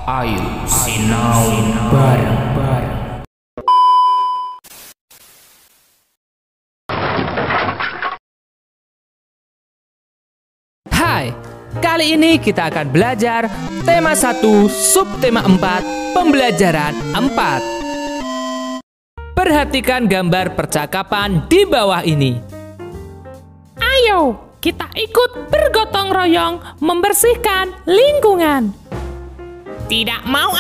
Ayo sinau bareng-bareng. Hai, kali ini kita akan belajar tema 1, subtema 4, pembelajaran 4. Perhatikan gambar percakapan di bawah ini. Ayo, kita ikut bergotong royong membersihkan lingkungan. Tidak mau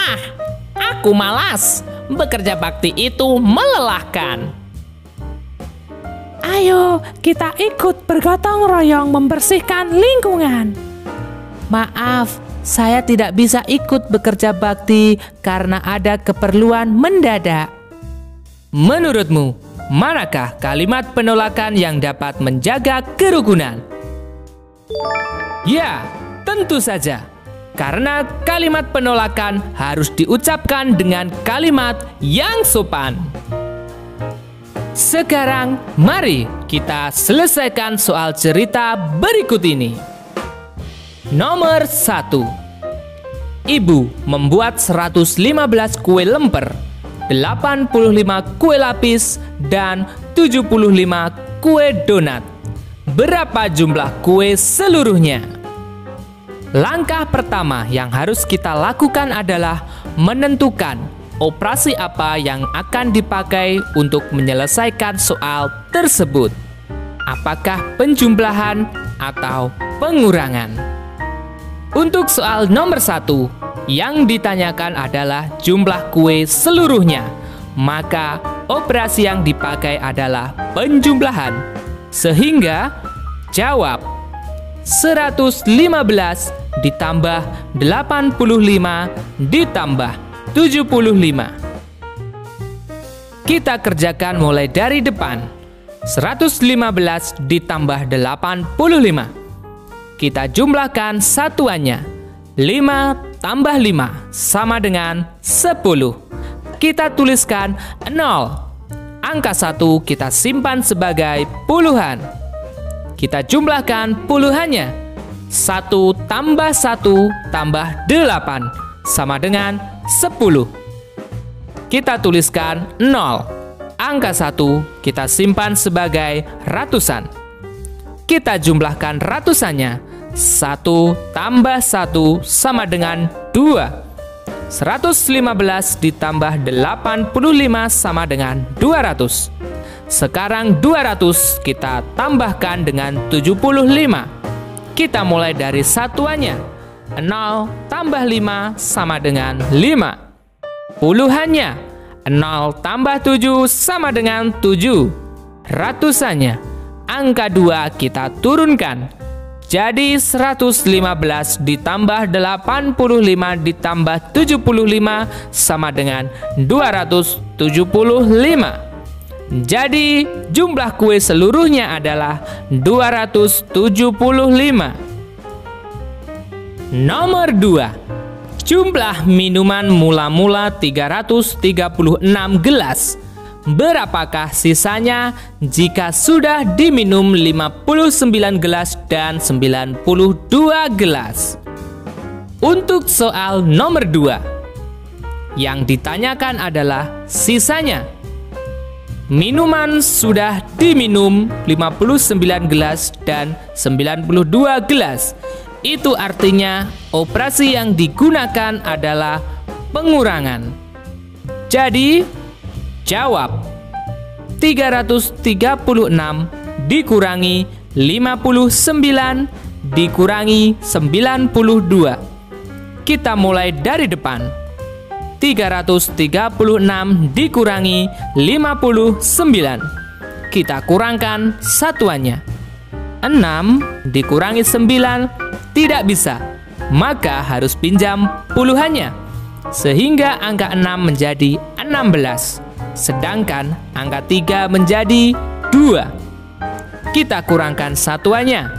aku malas. Bekerja bakti itu melelahkan. Ayo, kita ikut bergotong royong membersihkan lingkungan. Maaf, saya tidak bisa ikut bekerja bakti karena ada keperluan mendadak. Menurutmu, manakah kalimat penolakan yang dapat menjaga kerukunan? Ya, tentu saja. Karena kalimat penolakan harus diucapkan dengan kalimat yang sopan. Sekarang, mari kita selesaikan soal cerita berikut ini. Nomor 1. Ibu membuat 115 kue lemper, 85 kue lapis, dan 75 kue donat. Berapa jumlah kue seluruhnya? Langkah pertama yang harus kita lakukan adalah menentukan operasi apa yang akan dipakai untuk menyelesaikan soal tersebut. Apakah penjumlahan atau pengurangan? Untuk soal nomor 1, yang ditanyakan adalah jumlah kue seluruhnya. Maka operasi yang dipakai adalah penjumlahan. Sehingga jawab 115 ditambah 85 ditambah 75. Kita kerjakan mulai dari depan. 115 ditambah 85. Kita jumlahkan satuannya. 5 tambah 5 sama dengan 10. Kita tuliskan 0. Angka 1 kita simpan sebagai puluhan. Kita jumlahkan puluhannya. 1 tambah 1 tambah 8 sama dengan 10. Kita tuliskan 0. Angka 1 kita simpan sebagai ratusan. Kita jumlahkan ratusannya. 1 tambah 1 sama dengan 2. 115 ditambah 85 sama dengan 200. Sekarang 200 kita tambahkan dengan 75. Kita mulai dari satuannya. 0 tambah 5 sama dengan 5. Puluhannya. 0 tambah 7 sama dengan 7. Ratusannya. Angka 2 kita turunkan. Jadi 115 ditambah 85 ditambah 75 sama dengan 275. Jadi jumlah kue seluruhnya adalah 275. Nomor 2. Jumlah minuman mula-mula 336 gelas. Berapakah sisanya jika sudah diminum 59 gelas dan 92 gelas? Untuk soal nomor 2, yang ditanyakan adalah sisanya. Minuman sudah diminum 59 gelas dan 92 gelas. Itu artinya operasi yang digunakan adalah pengurangan. Jadi, jawab 336 dikurangi 59 dikurangi 92. Kita mulai dari depan. 336 dikurangi 59. Kita kurangkan satuannya. 6 dikurangi 9 tidak bisa. Maka harus pinjam puluhannya. Sehingga angka 6 menjadi 16. Sedangkan angka 3 menjadi 2. Kita kurangkan satuannya.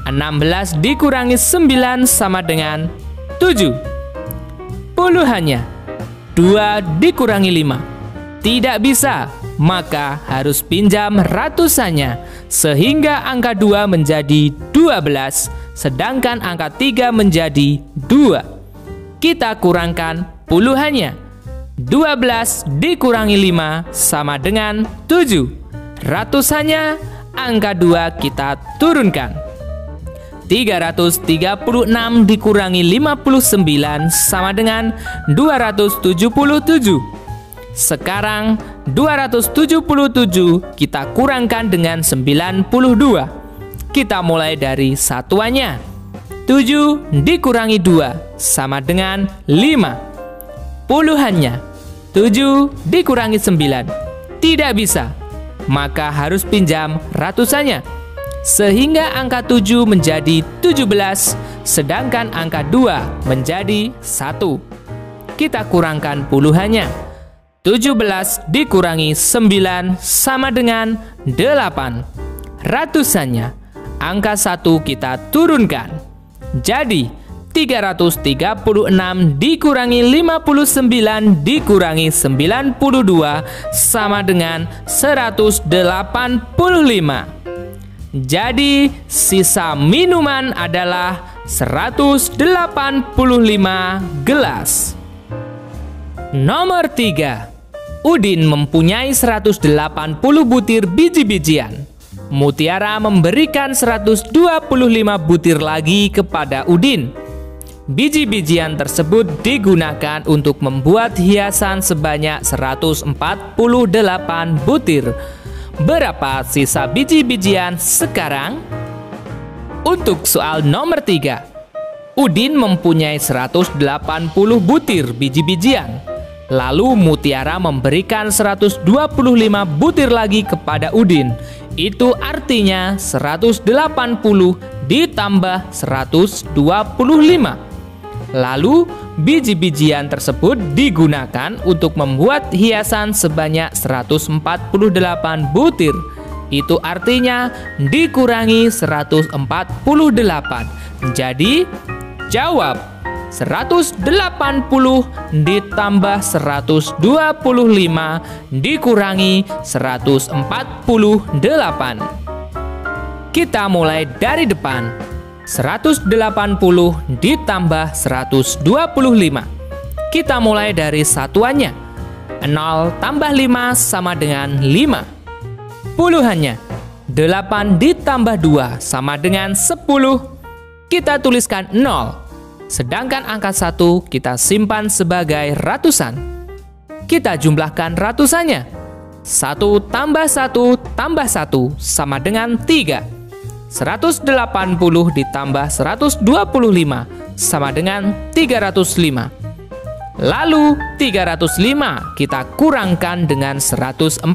16 dikurangi 9 sama dengan 7. Puluhannya. 2 dikurangi 5 tidak bisa, maka harus pinjam ratusannya. Sehingga angka 2 menjadi 12, sedangkan angka 3 menjadi 2. kita kurangkan puluhannya. 12 dikurangi 5 sama dengan 7. Ratusannya, angka 2 kita turunkan. 336 dikurangi 59 sama dengan 277. Sekarang 277 kita kurangkan dengan 92. Kita mulai dari satuannya. 7 dikurangi 2 sama dengan 5. Puluhannya, 7 dikurangi 9. Tidak bisa, maka harus pinjam ratusannya. Sehingga angka 7 menjadi 17, sedangkan angka 2 menjadi 1. Kita kurangkan puluhannya. 17 dikurangi 9 sama dengan 8. Ratusannya, angka 1 kita turunkan. Jadi, 336 dikurangi 59 dikurangi 92 sama dengan 185. Jadi, sisa minuman adalah 185 gelas. Nomor 3. Udin mempunyai 180 butir biji-bijian. Mutiara memberikan 125 butir lagi kepada Udin. Biji-bijian tersebut digunakan untuk membuat hiasan sebanyak 148 butir. Berapa sisa biji-bijian sekarang? Untuk soal nomor 3, Udin mempunyai 180 butir biji-bijian. Lalu Mutiara memberikan 125 butir lagi kepada Udin. Itu artinya 180 ditambah 125. Lalu biji-bijian tersebut digunakan untuk membuat hiasan sebanyak 148 butir. Itu artinya dikurangi 148. Jadi jawab 180 ditambah 125 dikurangi 148. Kita mulai dari depan. 180 ditambah 125. Kita mulai dari satuannya. 0 tambah 5 sama dengan 5. Puluhannya, 8 ditambah 2 sama dengan 10. Kita tuliskan 0. Sedangkan angka 1 kita simpan sebagai ratusan. Kita jumlahkan ratusannya. 1 tambah 1 tambah 1 sama dengan 3. 180 ditambah 125 sama dengan 305. Lalu 305 kita kurangkan dengan 148.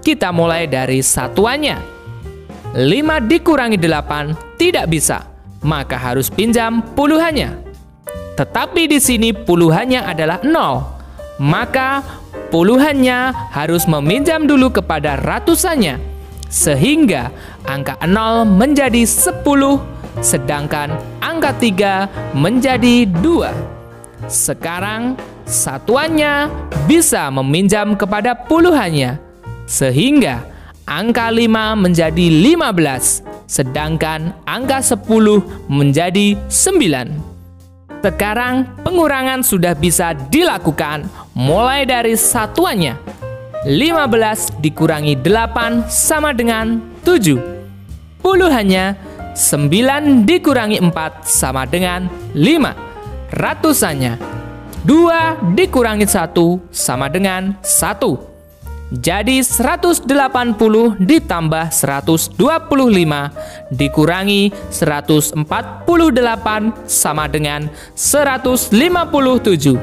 Kita mulai dari satuannya. 5 dikurangi 8 tidak bisa, maka harus pinjam puluhannya. Tetapi di sini puluhannya adalah 0, maka puluhannya harus meminjam dulu kepada ratusannya, sehingga angka 0 menjadi 10, sedangkan angka 3 menjadi 2. Sekarang satuannya bisa meminjam kepada puluhannya, sehingga angka 5 menjadi 15, sedangkan angka 10 menjadi 9. Sekarang pengurangan sudah bisa dilakukan mulai dari satuannya. 15 dikurangi 8 sama dengan 7. Puluhannya 9 dikurangi 4 sama dengan 5. Ratusannya 2 dikurangi 1 sama dengan 1. Jadi 180 ditambah 125 dikurangi 148 sama dengan 157.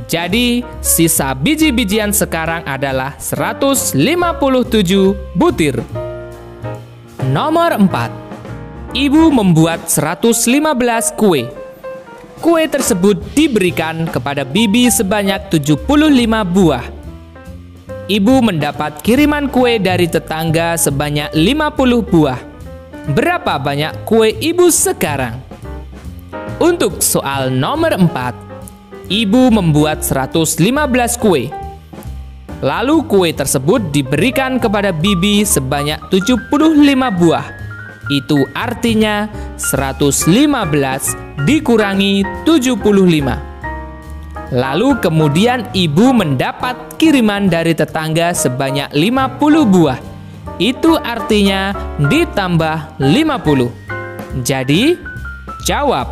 Jadi sisa biji-bijian sekarang adalah 157 butir. Nomor 4. Ibu membuat 115 kue. Kue tersebut diberikan kepada bibi sebanyak 75 buah. Ibu mendapat kiriman kue dari tetangga sebanyak 50 buah. Berapa banyak kue ibu sekarang? Untuk soal nomor 4, ibu membuat 115 kue. Lalu kue tersebut diberikan kepada bibi sebanyak 75 buah. Itu artinya 115 dikurangi 75. Lalu kemudian ibu mendapat kiriman dari tetangga sebanyak 50 buah. Itu artinya ditambah 50. Jadi, jawab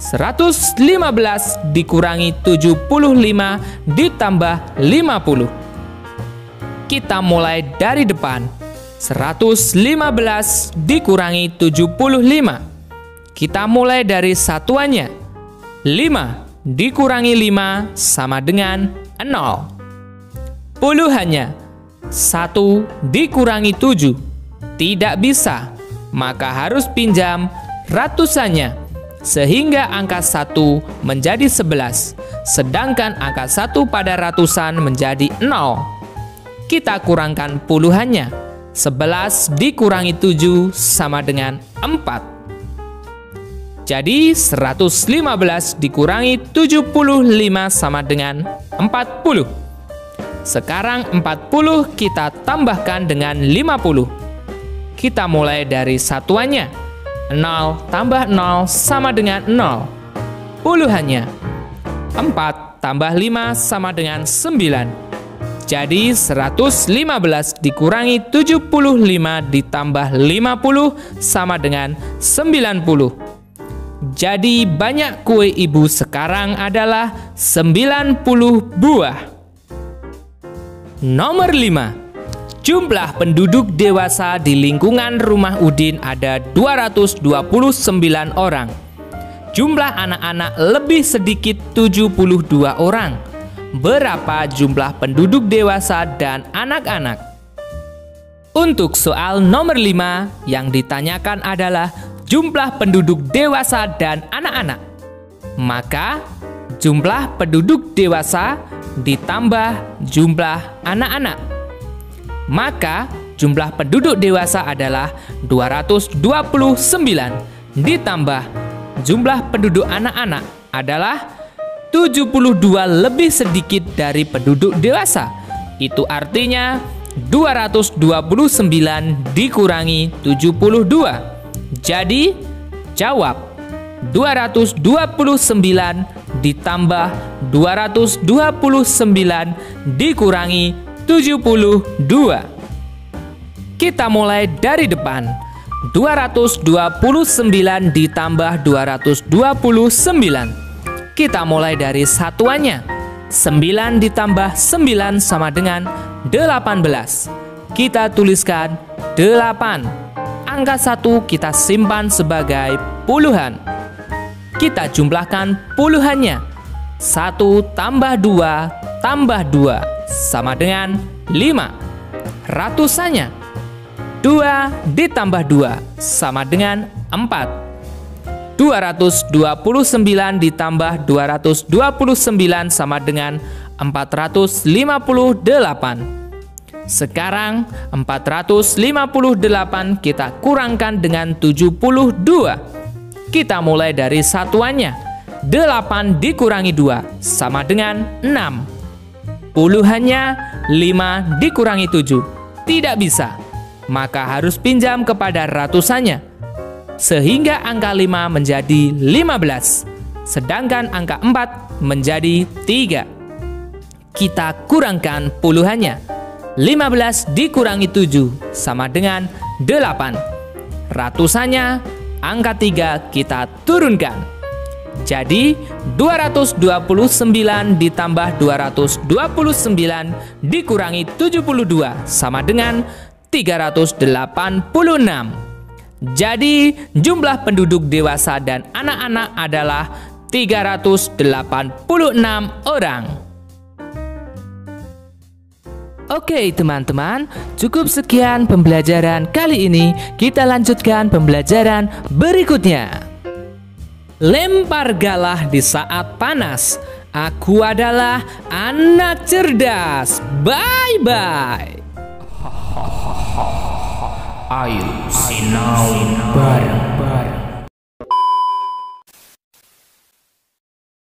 115 dikurangi 75 ditambah 50. Kita mulai dari depan. 115 dikurangi 75. Kita mulai dari satuannya. 5 dikurangi 5 sama dengan 0. Puluhannya. 1 dikurangi 7. Tidak bisa, maka harus pinjam ratusannya. Sehingga angka 1 menjadi 11. Sedangkan angka 1 pada ratusan menjadi 0. Kita kurangkan puluhannya. 11 dikurangi 7 sama dengan 4. Jadi 115 dikurangi 75 sama dengan 40. Sekarang 40 kita tambahkan dengan 50. Kita mulai dari satuannya. 0 tambah 0 sama dengan 0. Puluhannya. 4 tambah 5 sama dengan 9. Jadi 115 dikurangi 75 ditambah 50 sama dengan 90. Jadi banyak kue ibu sekarang adalah 90 buah. Nomor 5. Jumlah penduduk dewasa di lingkungan rumah Udin ada 229 orang. Jumlah anak-anak lebih sedikit 72 orang. Berapa jumlah penduduk dewasa dan anak-anak? Untuk soal nomor 5 yang ditanyakan adalah jumlah penduduk dewasa dan anak-anak. Maka jumlah penduduk dewasa ditambah jumlah anak-anak. Maka jumlah penduduk dewasa adalah 229 ditambah jumlah penduduk anak-anak adalah 72 lebih sedikit dari penduduk dewasa. Itu artinya 229 dikurangi 72. Jadi jawab 229 ditambah 229 dikurangi 72. Kita mulai dari depan. 229 ditambah 229. Kita mulai dari satuannya. 9 ditambah 9 sama dengan 18. Kita tuliskan 8. Angka 1 kita simpan sebagai puluhan. Kita jumlahkan puluhannya. 1 tambah 2 tambah 2 sama dengan 5. Ratusannya. 2 ditambah 2 sama dengan 4. 229 ditambah 229 sama dengan 458. Sekarang 458 kita kurangkan dengan 72. Kita mulai dari satuannya. 8 dikurangi 2 sama dengan 6. Puluhannya 5 dikurangi 7. Tidak bisa, maka harus pinjam kepada ratusannya. Sehingga angka 5 menjadi 15. Sedangkan angka 4 menjadi 3. Kita kurangkan puluhannya. 15 dikurangi 7 sama dengan 8. Ratusannya angka 3 kita turunkan. Jadi 229 ditambah 229 dikurangi 72 sama dengan 386. Jadi jumlah penduduk dewasa dan anak-anak adalah 386 orang. Oke teman-teman, cukup sekian pembelajaran kali ini. Kita lanjutkan pembelajaran berikutnya. Lempar galah di saat panas. Aku adalah anak cerdas. Bye-bye. Ayo sinau bareng.